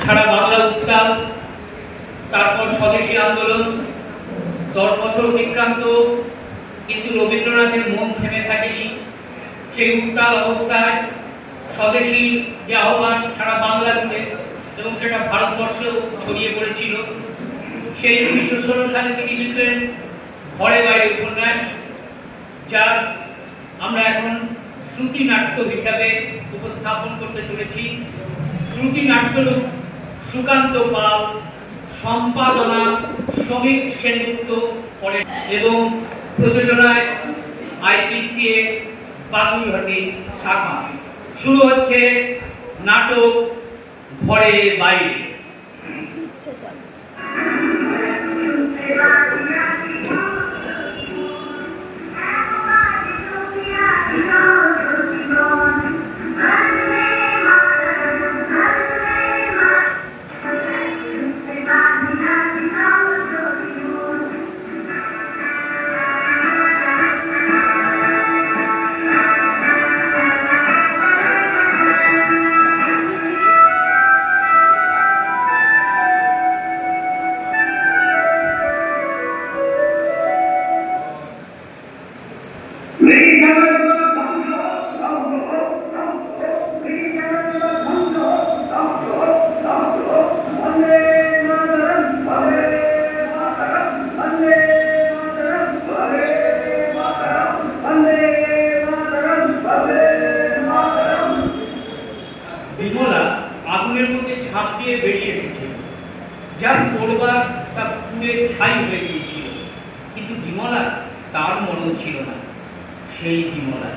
সারা বাংলা উত্তাল, তারপর স্বদেশী আন্দোলন 10 বছর অতিক্রান্ত, কিন্তু রবীন্দ্রনাথের মন থেমে থাকেনি। সেই উত্তাল অবস্থায় স্বদেশী যে আহ্বান সারা বাংলা জুড়ে এবং সেটা ভারতবর্ষেও ছড়িয়ে পড়েছিল, সেই 1916 সালে তিনি লিখলেন ঘরে বাইরে উপন্যাস, যার আমরা এখন শ্রুতি নাট্য হিসাবে উপস্থাপন করতে চলেছি। শ্রুতি নাট্যরূপ সুকান্ত পাল, সম্পাদনা শ্রমিক সেনগুপ্ত করেন এবং প্রযোজনায় IPCA বাগুইহাটি শাখা। শুরু হচ্ছে নাটক ঘরে বাইরে। বিমলা আগুনের মধ্যে ঝাঁপ দিয়ে বেরিয়ে এসেছিল, যার পড়বার তা পুড়ে ছাই হয়ে গিয়েছিল। কিন্তু বিমলা তার মরণ ছিল না। সেই বিমলা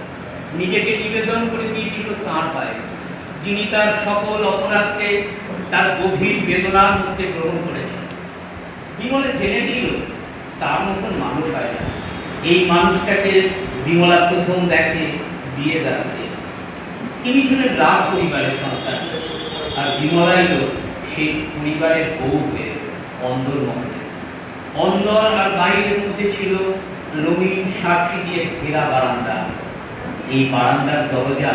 নিজেকে নিবেদন করে দিয়েছিল তাঁর পায়ে, যিনি তার সকল অপরাধকে তার গভীর বেদনার মধ্যে গ্রহণ করেছেন। বিমলা জেনেছিল তার মতন মানুষ হয় না। এই মানুষটাকে বিমলা প্রথম দেখে বিয়ে দাঁড়াতে। তিনি ছিলেন রাজ পরিবারের সন্তান, আর বিমলাই তো সেই পরিবারের বউ হয়ে অন্দর মধ্যে। অন্দর আর বাইরের মধ্যে ছিল রঙিন শাঁসি দিয়ে ঘেরা বারান্দা। এই বারান্দার দরজা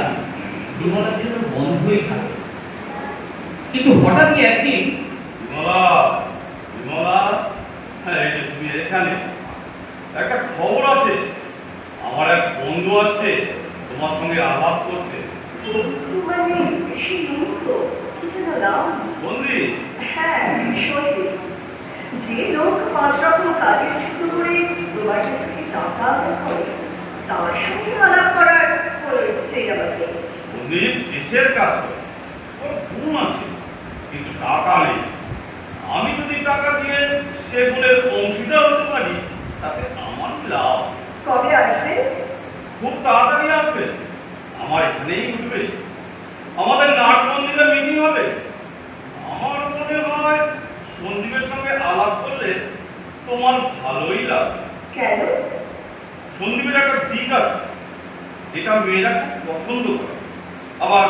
বিমলার জন্য বন্ধই থাকে। কিন্তু হঠাৎই একদিন তুমি এখানে, একটা খবর আছে। আমার এক বন্ধু আসছে তোমার সঙ্গে আলাপ করতে। যে লোক 5 রকম কাজের ছুতো করে তোমার কাছ থেকে টাকা আদায় করে, তার সঙ্গে আলাপ করার কোনো ইচ্ছেই আমাকে। সন্দীপ দেশের কাজ করে, ওর গুণ আছে, কিন্তু টাকা নেই। আমি যদি টাকা দিয়ে সেগুলোর অংশীদার হতে পারি, তাতে আমার লাভ। কবে আসবে? খুব তাড়াতাড়ি আসবে। আমার এখানেই উঠবে। আমাদের নাট মন্দিরে মিটিং হবে। আমার মনে হয় সন্দীপের সঙ্গে আলাপ করলে তোমার ভালোই লাগবে। কেন? সন্দীপের একটা দিক আছে যেটা মেয়েরা খুব পছন্দ করে। আবার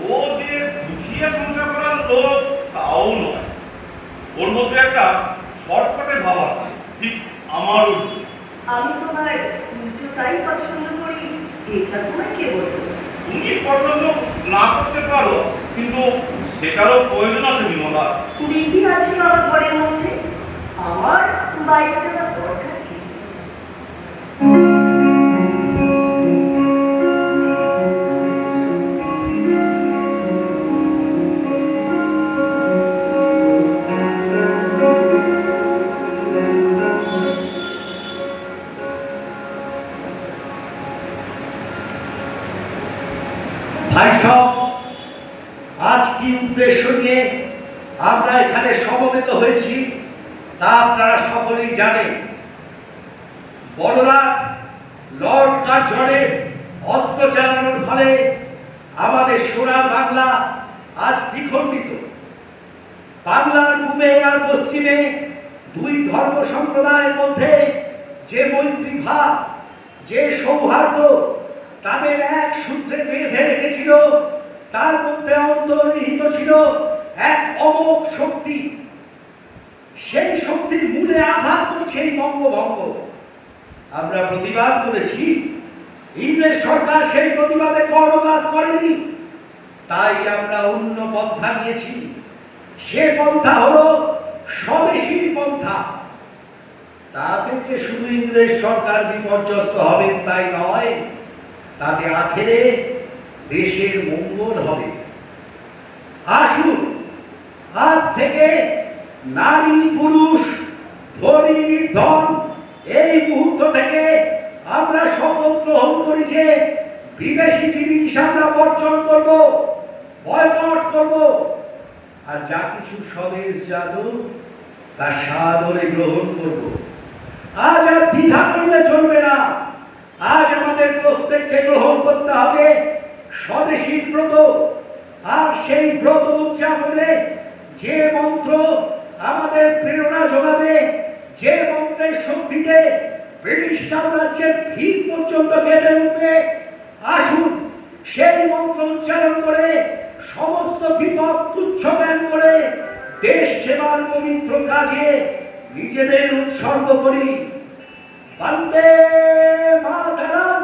ও যে গুছিয়ে সংসার করার লোক তাও নয়। ওর মধ্যে একটা ছটফটে ভাব আছে, ঠিক আমার উল্টো। আমি তোমার উল্টোটাই পছন্দ করি, এটা তোমায় কে বলবো? তুমি পছন্দ না করতে পারো, কিন্তু সেটারও প্রয়োজন আছে বিমলা। দিদি আছে আমার ঘরের মধ্যে, আমার বাইরে যাওয়ার দরকার কি? ভাই সব, আজ কি উদ্দেশ্য নিয়ে আমরা এখানে সমবেত হয়েছি তা আপনারা সকলেই জানেন। বড়রাত লর্ড কার্জনের অস্ত্র চালানোর ফলে আমাদের সোনার বাংলা আজ দ্বিখণ্ডিত। বাংলার পূবে আর পশ্চিমে দুই ধর্ম সম্প্রদায়ের মধ্যে যে মৈত্রী ভাব, যে সৌহার্দ্য তাদের এক সূত্রে বেঁধে রেখেছিল, তার মধ্যে অন্তর্নিহিত ছিল এক অমোঘ শক্তি। সেই শক্তির মূলে আঘাত করছে এই বঙ্গভঙ্গ। আমরা প্রতিবাদ করেছি, ইংরেজ সরকার সেই প্রতিবাদে কর্ণপাত করেনি। তাই আমরা অন্য পন্থা নিয়েছি। সে পন্থা হলো স্বদেশীর পন্থা। তাতে যে শুধু ইংরেজ সরকার বিপর্যস্ত হবেন তাই নয়, তাতে আখেরে দেশের মঙ্গল হবে। আসুন, আজ থেকে নারী পুরুষ ধনী নির্ধন এই মুহূর্ত থেকে আমরা শপথ গ্রহণ করি যে বিদেশি জিনিস আমরা বর্জন করব, বয়কট করব, আর যা কিছু স্বদেশ জাত তা সাদরে গ্রহণ করব। আজ আর দ্বিধা করলে চলবে না। আজ আমাদের প্রত্যেককে গ্রহণ করতে হবে স্বদেশীর ব্রত। আর সেই ব্রত উদযাপনে যে মন্ত্র আমাদের প্রেরণা যোগাবে, যে মন্ত্রের শক্তিতে ব্রিটিশ সাম্রাজ্যের ভিত পর্যন্ত কেঁপে উঠবে, আসুন সেই মন্ত্র উচ্চারণ করে সমস্ত বিপদ তুচ্ছ জ্ঞান করে দেশ সেবার পবিত্র কাজে নিজেদের উৎসর্গ করি। বন্দে মাতরম।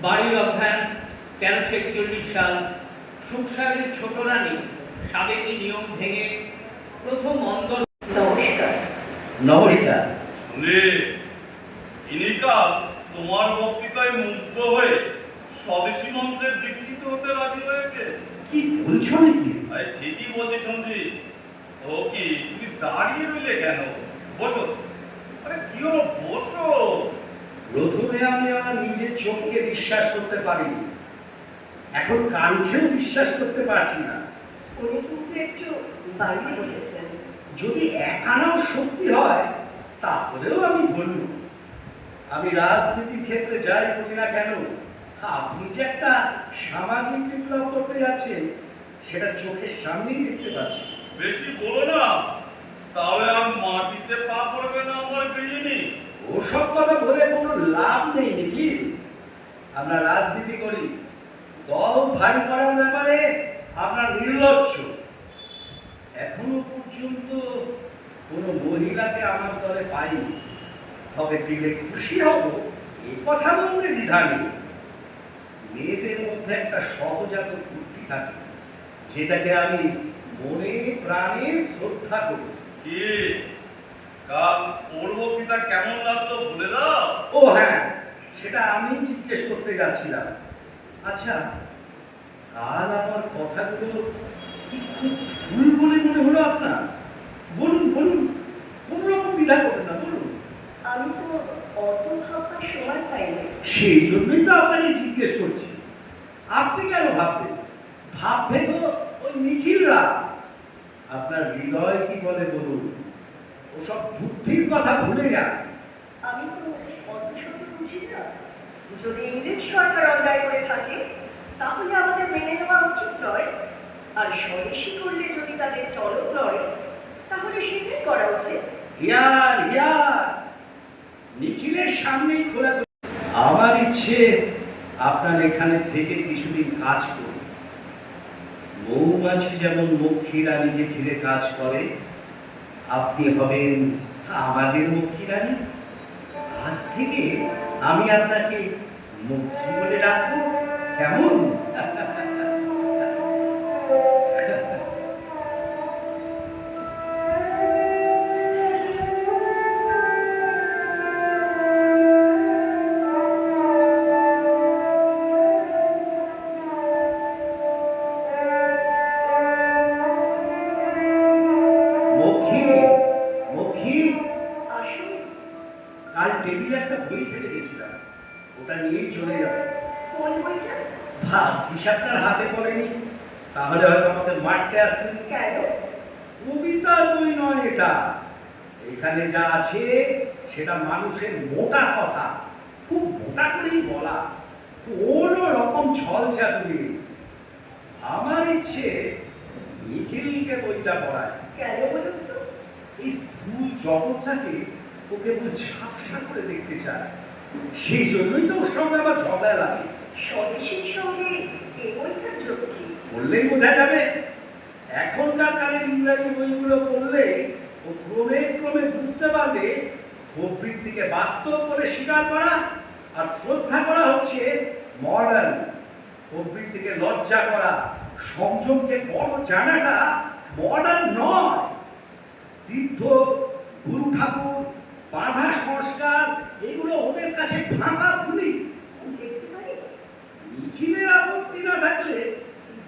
বাড়ির অধ্যায়ন 1341 সাল সুখসাগরের ছোট রানী সাবেকি নিয়ম ভেঙে প্রথম অন্তর। নমস্কার। নমস্কার। শুনে ইনিকা তোমার বক্তৃতায় মুগ্ধ হয়ে স্বদেশী মন্ত্রে দীক্ষিত হতে রাজি হয়েছে। কি বলছো নাকি? আরে ঠিকই বলছি সন্ধি। ও কি তুমি দাঁড়িয়ে রইলে কেন? বসো। আরে কি হলো, বসো। প্রথমে আমি আমার নিজের চোখকে বিশ্বাস করতে পারিনি, এখন কানকেও বিশ্বাস করতে পারছি না। উনি কিন্তু একটু বাড়িয়ে বলেছেন। যদি একানাও সত্যি হয় তাহলেও আমি ধন্য। আমি রাজনীতির ক্ষেত্রে যাই করি না কেন, আপনি যে একটা সামাজিক বিপ্লব করতে যাচ্ছেন সেটা চোখের সামনেই দেখতে পাচ্ছি। বেশি বলো না, তাহলে আর মাটিতে পা পড়বে না আমার গৃহিণী। ওসব কথা বলে কোনো লাভ নেই নাকি? আমরা রাজনীতি করি, দল ভারী করার ব্যাপারে আমরা নির্লজ্জ। এখনো পর্যন্ত কোনো মহিলাকে আমার দলে পাইনি, তবে পেলে খুশি হব এ কথা বলতে দ্বিধা নেই। মেয়েদের মধ্যে একটা সহজাত বুদ্ধি থাকে যেটাকে আমি মনে প্রাণে শ্রদ্ধা করি। কি কাল ওর বক্তৃতা কেমন লাগলো বলে দাও। ও হ্যাঁ, সেটা আমি জিজ্ঞেস করতে যাচ্ছিলাম। আচ্ছা, কাল আমার কথাগুলো কি খুব ভুল বলে মনে হলো আপনার? বলুন বলুন, কোনো রকম দ্বিধা করবেন না, বলুন। আমি তো অত ভাববার সময় পাইনি। সেই জন্যই তো আপনাকে জিজ্ঞেস করছি। আপনি কেন ভাববেন? ভাববে তো ওই নিখিলরা। আপনার হৃদয় কি বলে বলুন, ওসব বুদ্ধির কথা ভুলে যান। আমি তো অত শত বুঝি না। যদি ইংরেজ সরকার অন্যায় করে থাকে তাহলে আমাদের মেনে নেওয়া উচিত নয়, আর স্বদেশী করলে যদি তাদের টনক নড়ে তাহলে সেটাই করা উচিত। ইয়ার ইয়ার, নিখিলের সামনেই খোলা। আমার ইচ্ছে আপনার এখানে থেকে কিছুদিন কাজ করুন। মৌমাছি যেমন মক্ষী রানীকে ঘিরে কাজ করে, আপনি হবেন আমাদের মক্ষী রানী। আজ থেকে আমি আপনাকে মক্ষী বলে ডাকবো, কেমন? মক্ষী, মক্ষী, আসুন। কাল টেবিলে একটা বই ফেলে গেছিলাম, ওটা নিয়েই চলে যাবে। কোন বইটা? ভাব হিসাবটার হাতে পড়েনি, তাহলে হয়তো আমাকে মারতে আসতেন। কেন? কবিতার বই নয় এটা। এখানে যা আছে সেটা মানুষের মোটা কথা, খুব মোটা করেই বলা। কোনো রকম ছল চাতুরি নেই। আমার ইচ্ছে নিখিলকে বইটা পড়ায়। কেন বলুন তো? এই স্কুল জগৎটাকে ও কেবল ঝাপসা করে দেখতে চায়, সেই জন্যই তো ওর সঙ্গে আমার ঝগড়া লাগে। স্বদেশীর সঙ্গে এই বইটার যোগ কি? বললেই বোঝা যাবে। এখনকার কালের ইংরাজি বইগুলো পড়লে ও ক্রমে ক্রমে বুঝতে পারবে প্রবৃত্তিকে বাস্তব বলে স্বীকার করা আর শ্রদ্ধা করা হচ্ছে মডার্ন। প্রবৃত্তিকে লজ্জা করা, সংযমকে বড় জানাটা মডার্ন নয়। তীর্থ, গুরু ঠাকুর, বাধা সংস্কার এগুলো ওদের কাছে ফাঁকা ভুলি। দেখতে পারি? নিখিলের আপত্তি না থাকলে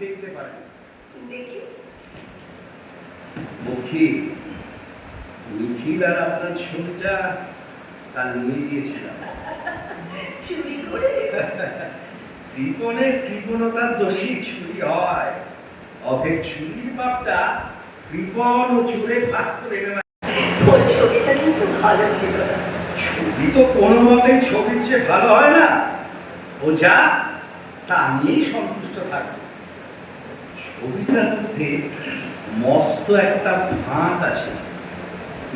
দেখতে পারেন। দেখি। মুখী, নিখিল আর আপনার ছবিটা তার নিয়ে গিয়েছিলাম। চুরি করে? কৃপণের কৃপণতার দোষী চুরি হয়। অথের চুরির বাপটা কৃপণ ও চুরে ভাগ করে নেওয়া। ওই ছবিটা কিন্তু ভালো ছিল না। ছবি তো কোনো মতেই ছবির চেয়ে ভালো হয় না। ও যা তা নিয়েই সন্তুষ্ট থাকবে। ছবিটার মধ্যে মস্ত একটা ফাঁক আছে,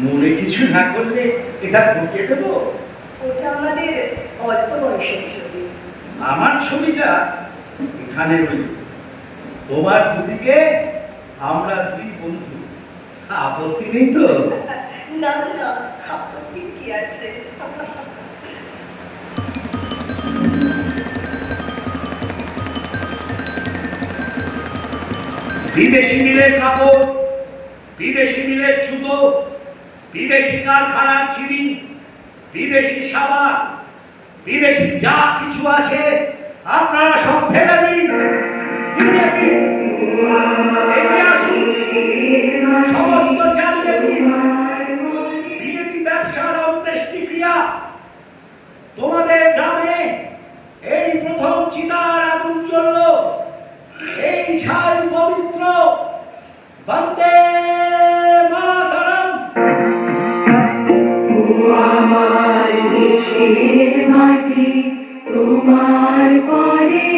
মনে কিছু না করলে এটা ঢুকিয়ে দেবো। ওটা আমাদের অল্প বয়সের ছবি। আমার ছবিটা এখানে রইল, তোমার দুদিকে আমরা দুই বন্ধু। আপত্তি নেই তো? না না, আপত্তি কি আছে? বিদেশি মিলের কাপড়, বিদেশি মিলের জুতো, বিদেশি কারখানার চিনি, বিদেশি সাবান, বিদেশি যা কিছু আছে আপনারা সব ফেলে দিন। ফিরিয়ে দিন। এগিয়ে আসুন। সমস্ত চালিয়ে দিন। বিলেতি ব্যবসার অন্ত্যেষ্টিক্রিয়া। তোমাদের গ্রামে এই প্রথম চিতার আগুন জ্বলল। এই ছাই পবিত্র। বন্দে মাতরম। আমার দেশের মাটি তোমার পরে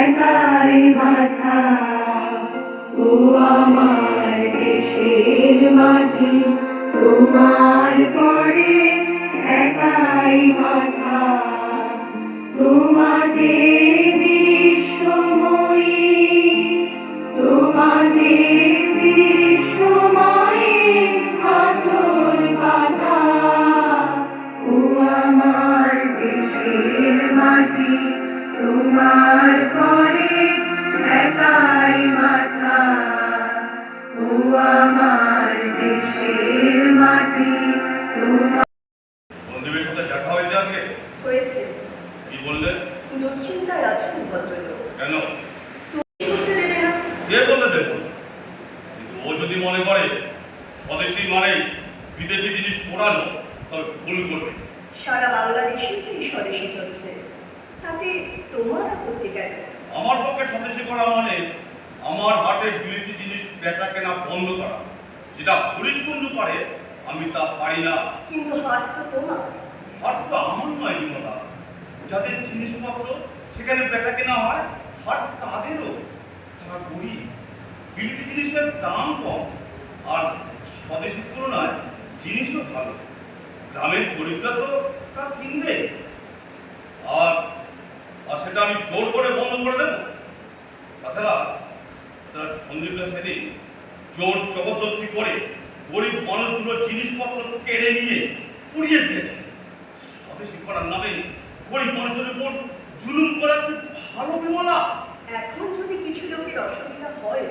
একাই মাথা। ও আমার দেশের মাটি তোমার পরে একাই মাথা। তোমাদের বিশ্বময়ী, তোমাদের বিশ্বময়ী আচল পাতা। ও আমার দেশের মাটি তোমার পরে একাই মাথা। ও আমার দেশের মাটি তোমার। বন্ধুদের সাথে দেখা হয়েছে আজকে? হয়েছে। কি বললেন? দুশ্চিন্তায় আছেন ভদ্রলোক। কেন? করতে দেবে না? কে বললে দেব? কিন্তু ও যদি মনে করে স্বদেশী মানে বিদেশি জিনিস পড়ানো, তবে ভুল করবে। সারা বাংলাদেশেই তো এই স্বদেশী চলছে, তাতে তোমার আপত্তি কেন? আমার পক্ষে স্বদেশী করা মানে আমার হাতে বিলেতি জিনিস বেচা কেনা বন্ধ করা। যেটা পুলিশ বন্ধু পারে, আমি তা পারি না। কিন্তু হাট তো তোমার। হাট তো আমার নয় বিমলা। যাদের জিনিসপত্র সেখানে বেচা কেনা হয়, হাট তাদেরও। তারা গরিব, বিলেতি জিনিসের দাম কম, আর স্বদেশীর তুলনায় জিনিসও ভালো। গ্রামের গরিবরা তো তা কিনবে, আর আর সেটা আমি জোর করে বন্ধ করে দেবো? তাছাড়া সন্দীপরা সেদিন জোর জবরদস্তি করে গরিব মানুষগুলোর জিনিসপত্র কেড়ে নিয়ে পুড়িয়ে দিয়েছে। স্বদেশী করার নামে গরিব মানুষের উপর জুলুম করা কি ভালো বিমলা? এখন যদি কিছু লোকের অসুবিধা হয়,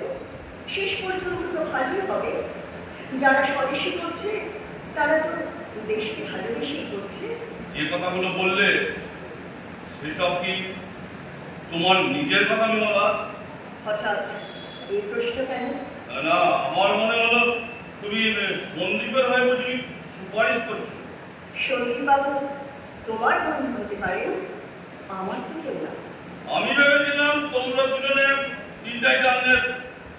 শেষ পর্যন্ত তো ভালোই হবে। যারা স্বদেশী করছে তারা তো দেশকে ভালোবেসেই করছে। যে কথাগুলো বললে সেসব কি তোমার নিজের কথা বিমলা? হঠাৎ এই প্রশ্ন কেন? না, আমার মনে হলো তুমি সন্দীপের হয়ে বুঝি সুপারিশ করছো। সন্দীপ বাবু তোমার বন্ধু হতে পারেন, আমার তো কেউ না। আমি ভেবেছিলাম তোমরা দুজনে ইন্টারন্যাশনাল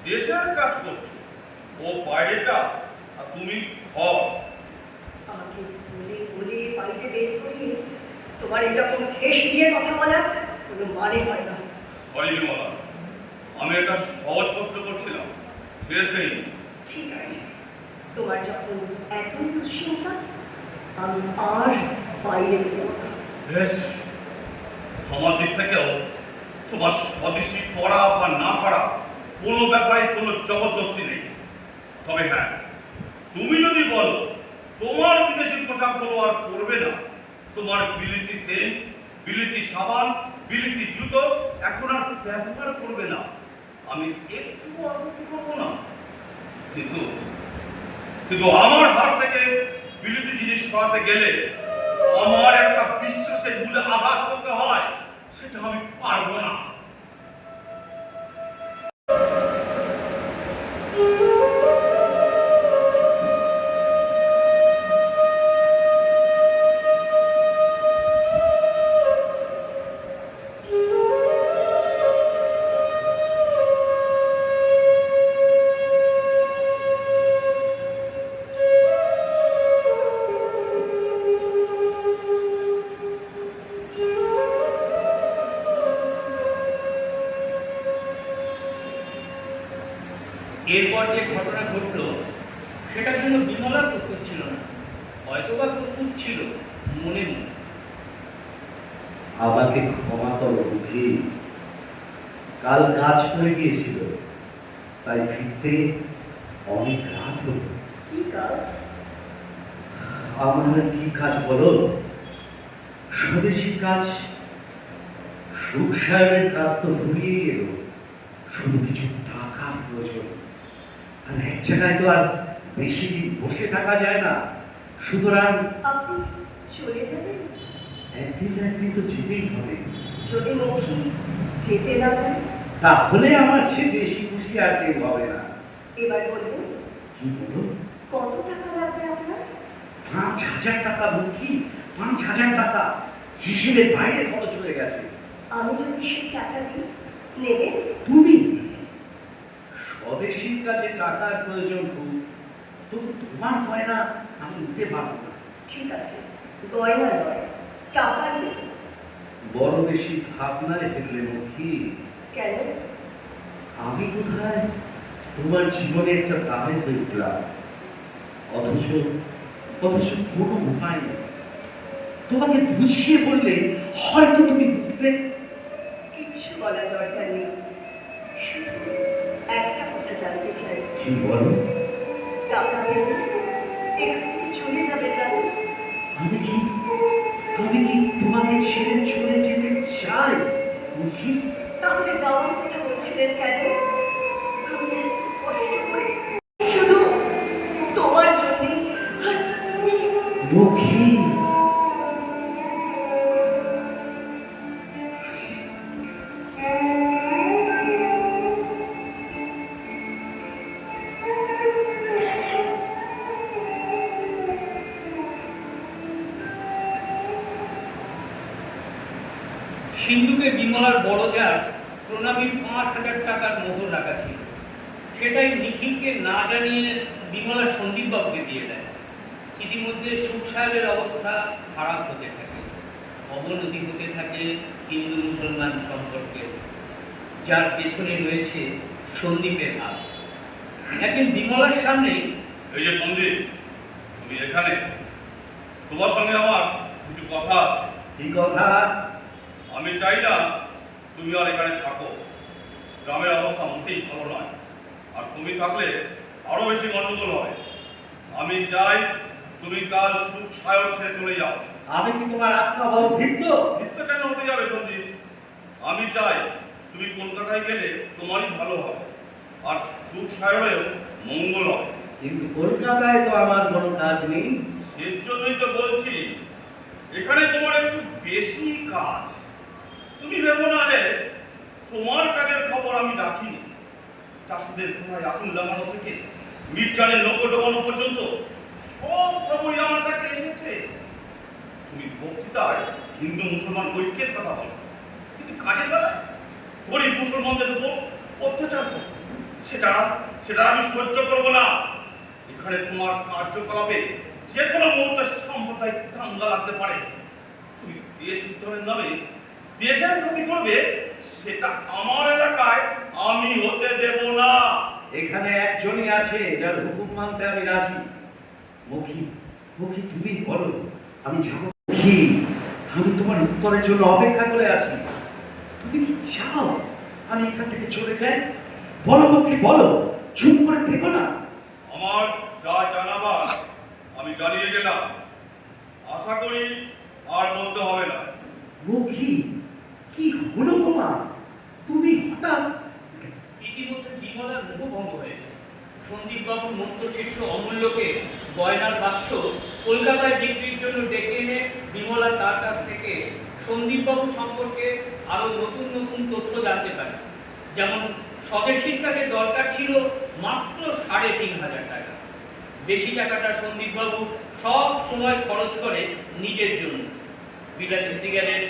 দেশের কাজ করছো। ও বাইরেটা আর তুমি ঘর। আমাকে বলে বলে বাড়িতে বের করিয়ে তোমার এরকম ঠেস দিয়ে কথা বলার কোনো মানে হয় না। সরি বিমলা, আমি এটা সহজ প্রশ্ন করছিলাম, শেষ নেই। ঠিক আছে, তোমার যখন এতই দুশ্চিন্তা, আমি আর বাইরে বেরোবো না। বেশ, আমার দিক থেকেও তোমার স্বদেশী করা বা না করা কোনো ব্যাপারে কোনো জবরদস্তি নেই। তবে হ্যাঁ, তুমি যদি বলো তোমার বিদেশি পোশাকগুলো আর পরবে না, তোমার বিলিতি সেন্ট, বিলিতি সাবান, বিলিতি জুতো এখন আর ব্যবহার করবে না, আমি একটু আপত্তি করবো না। কিন্তু কিন্তু আমার হাত থেকে বিলিতি জিনিস সরাতে গেলে আমার একটা বিশ্বাসের মূলে আঘাত করতে হয়, সেটা আমি পারবো না। এরপর যে ঘটনা ঘটল সেটার জন্য বিমলা প্রস্তুত ছিল না, হয়তোবা প্রস্তুত ছিল মনে মনে। আমাকে ক্ষমা করো বুঝি, কাল কাজ করে গিয়েছিল, তাই ফিরতে অনেক রাত হলো। কি কাজ? আমার কি কাজ বলো? স্বদেশী কাজ। সুখ সাহেবের কাজ তো ফুরিয়ে গেল, শুধু কিছু টাকার প্রয়োজন। আর এক জায়গায় তো আর বেশি দিন বসে থাকা যায় না, সুতরাং আপনি চলে যাবেন? একদিন না একদিন তো যেতেই হবে। যদি মক্ষী যেতে না দেয়? তাহলে আমার চেয়ে বেশি খুশি আর কেউ হবে না। এবার বলবেন কি বলো? কত টাকা লাগবে আপনার? 5,000 টাকা? মুখী 5,000 টাকা হিসেবের বাইরে খরচ হয়ে গেছে। আমি যদি সেই টাকা দিই, নেবেন? তুমি স্বদেশীর কাজে টাকার প্রয়োজন খুব, তবু তোমার গয়না আমি নিতে পারবো না। ঠিক আছে, গয়না নয়, টাকাই দেব। বড় বেশি ভাবনায় ফেললে মুখী। কেন? আমি কোথায় তোমার জীবনে একটা দায় হয়ে উঠলাম, অথচ অথচ কোনো উপায় নেই। তোমাকে বুঝিয়ে বললে হয়তো তুমি বুঝতে। কিচ্ছু বলার দরকার নেই, শুধু একটা কথা জানতে চাই। কি বলো? টাকা পেলে এখান থেকে চলে যাবেন না তো? আমি কি তোমাকে ছেড়ে চলে যেতে চাই মুখী? তাহলে যাওয়ার কথা বলছিলেন কেন? আমি এত কষ্ট করে শুধু তোমার জন্যে। আর তুমি মুখী, সিন্ধুকে বিমলার বড় যার প্রণামী 5,000 টাকার মোহর রাখা ছিল, সেটাই নিখিলকে না জানিয়ে বিমলা সন্দীপবাবুকে দিয়ে দেয়। ইতিমধ্যে সুখ সাহেবের অবস্থা খারাপ হতে থাকে, অবনতি হতে থাকে হিন্দু মুসলমান সম্পর্কে, যার পেছনে রয়েছে সন্দীপের হাত। একদিন বিমলার সামনে, এই যে সন্দীপ, তুমি এখানে, তোমার সঙ্গে আমার কিছু কথা আছে। কি কথা? আমি চাই না তুমি আর এখানে থাকো, গ্রামের অবস্থা মোটেই ভালো নয়, আর তুমি থাকলে আরো বেশি গন্ডগোল হবে। আমি চাই তুমি কাল সুখ সায়র ছেড়ে চলে যাও। আমি কি তোমার আত্মা ভাব ভিন্ন? মিথ্যে কেন হতে যাবে সন্দীপ? আমি চাই তুমি কলকাতায় গেলে তোমারই ভালো হবে, আর সুখ সায়রেও মঙ্গল হবে। কিন্তু কলকাতায় তো আমার কোনো কাজ নেই। এর জন্যই তো বলছি, এখানে তোমার একটু বেশি কাজ। তুমি ভেবো না যে তোমার কাজের খবর আমি রাখিনি। চাষিদের ঘোড়ায় আগুন লাগানো থেকে মির্জানের লোক ঢোকানো পর্যন্ত সব খবরই আমার কাছে এসেছে। তুমি বক্তৃতায় হিন্দু মুসলমান ঐক্যের কথা বলো, কিন্তু কাজের বেলায় গরিব মুসলমানদের উপর অত্যাচার করো, সেটা আমি সহ্য করবো না। এখানে তোমার কার্যকলাপে যে কোনো মুহূর্তে সাম্প্রদায়িক দাঙ্গা লাগতে পারে। তুমি দেশ উদ্ধারের নামে দেশের ক্ষতি করবে সেটা আমার এলাকায় আমি হতে দেব না। এখানে একজনই আছে যার হুকুম মানতে আমি রাজি। মুখী, মুখী তুমি বলো, আমি যাব। মুখী, আমি তোমার উত্তরের জন্য অপেক্ষা করে আছি। তুমি কি চাও আমি এখান থেকে চলে যাই? বলো মুখী, বলো, চুপ করে থেকো না। আমার যা জানাবার আমি জানিয়ে গেলাম, আশা করি আর বলতে হবে না। মুখী, কি হলো তোমার? তুমি হঠাৎ ইতিমধ্যে বিমলার মুখভঙ্গ হয়েছে। সন্দীপবাবুর মন্ত্র শিষ্য অমূল্যকে গয়নার বাক্স কলকাতায় বিক্রির জন্য ডেকে এনে বিমলা তার কাছ থেকে সন্দীপবাবু সম্পর্কে আরো নতুন নতুন তথ্য জানতে পারে। যেমন স্বদেশীর কাছে দরকার ছিল মাত্র ৩,৫০০ টাকা। বেশি টাকাটা সন্দীপবাবু সব সময় খরচ করে নিজের জন্য। বিলাতি সিগারেট,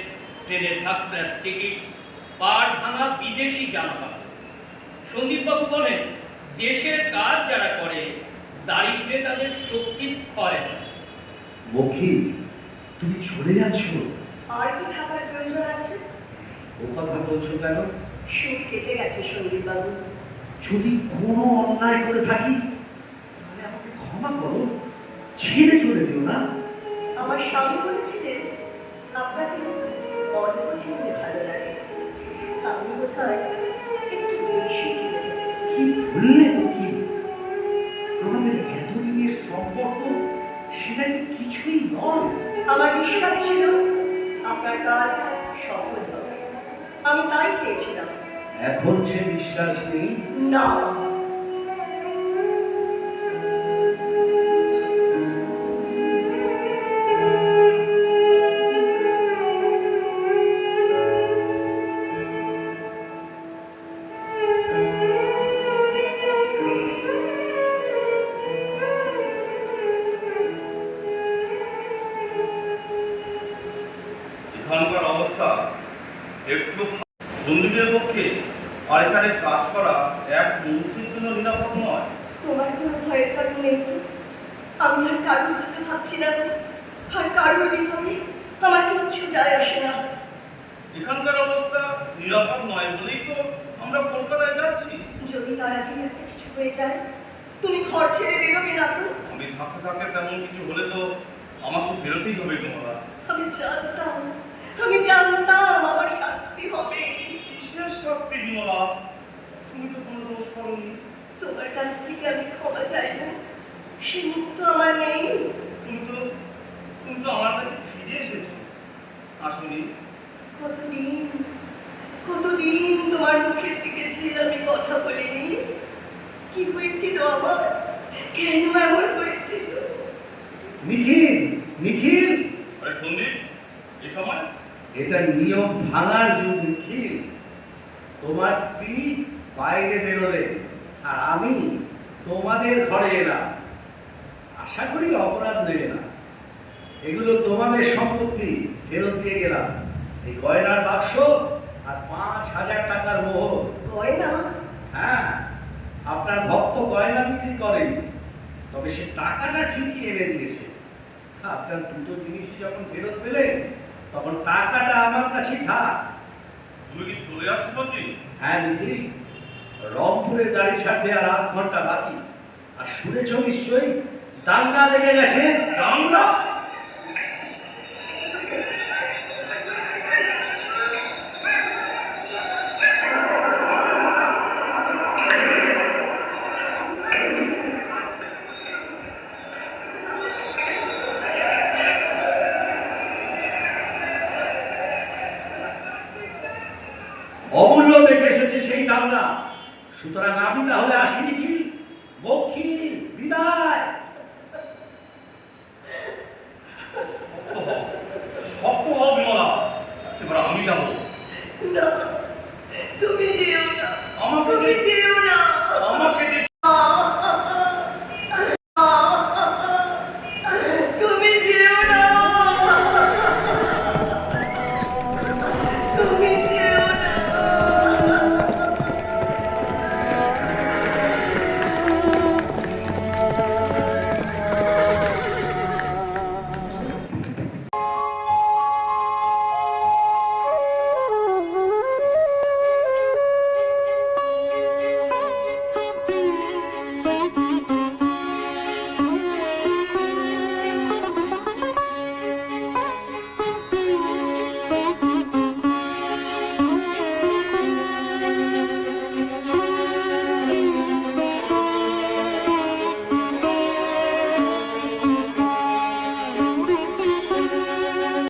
ট্রেনের ফার্স্ট ক্লাস টিকিট, পাট ভাঙা বিদেশি জামা কাপড়। সন্দীপবাবু বলেন, দেশের কাজ যারা করে দারিদ্র্যে তাদের শক্তি ক্ষয় হয়। মুখী, তুমি চলে যাচ্ছ? আর কি থাকার প্রয়োজন আছে? ও কথা বলছো কেন? সুখ কেটে গেছে সন্দীপবাবু। যদি কোনো অন্যায় করে থাকি তাহলে আমাকে ক্ষমা করো, ছেড়ে চলে যেও না। আমার স্বামী বলেছিলেন আপনাকে অল্প চিনতে ভালো লাগে। আমি বোধহয় একটু বেশি চিনে ফেলেছি। কি বললে মুখী? আমাদের এতদিনের সম্পর্ক সেটা কি কিছুই নয়? আমার বিশ্বাস ছিল আপনার কাজ সফল হবে। আমি তাই চেয়েছিলাম। এখন যে বিশ্বাস নেই? না, এখানকার অবস্থা একটু সন্দীপের পক্ষে আর এখানে কাজ করা এক মুহূর্তের জন্য নিরাপদ নয়। তোমার কোনো ভয়ের কারণ নেই তো? আমি আর কারোর কথা ভাবছি না, আর কারোর বিপদে আমার কিচ্ছু যায় আসে না। এখানকার অবস্থা নিরাপদ নয় বলেই তো আমরা কলকাতায় যাচ্ছি। যদি তার আগে একটা কিছু হয়ে যায়, তুমি ঘর ছেড়ে বেরোবে না তো? আমি থাকতে থাকতে তেমন কিছু হলে তো আমাকে বেরোতেই হবে তোমারা। আমি জানতাম আমার শাস্তি হবে। কিসের শাস্তি বিমলা? তুমি তো কোনো দোষ করোনি। তোমার কাছ থেকে আমি ক্ষমা চাই না, সে মুক্ত আমার নেই। তুমি তো আমার কাছে ফিরে এসেছো। আসনি? কতদিন কতদিন তোমার মুখের দিকে ছিল আমি কথা বলিনি। কি হয়েছিল আমার? কেন এমন হয়েছিল? নিখিল, নিখিল, আরে সন্দীপ, এই সময়? এটা নিয়ম ভাঙার যুগ নিখিল। তোমার স্ত্রী বাইরে বেরোলে আর আমি তোমাদের ঘরে এলাম। আশা করি অপরাধ নেবে না। এগুলো তোমাদের সম্পত্তি, ফেরত দিয়ে গেলাম। এই গয়নার বাক্স আর ৫,০০০ টাকার মোহর। গয়না? হ্যাঁ, আপনার ভক্ত গয়না বিক্রি করেনি, তবে সে টাকাটা ঠিকই এনে দিয়েছে। আপনার দুটো জিনিসই যখন ফেরত পেলেন তখন টাকাটা আমার কাছেই থাক। তুমি কি চলে যাচ্ছ সন্দীপ? হ্যাঁ নিখিল, রংপুরের গাড়ি ছাড়তে আর ৮ ঘন্টা বাকি। আর শুনেছ নিশ্চয়ই দাঙ্গা লেগে গেছে। দাঙ্গা? অমূল্য দেখে এসেছে সেই দাঙ্গা। সুতরাং আমি তাহলে আসি নিখিল। বক্ষী, বিদায়। শক্ত হও বিমলা, এবার আমি যাবো। না, তুমি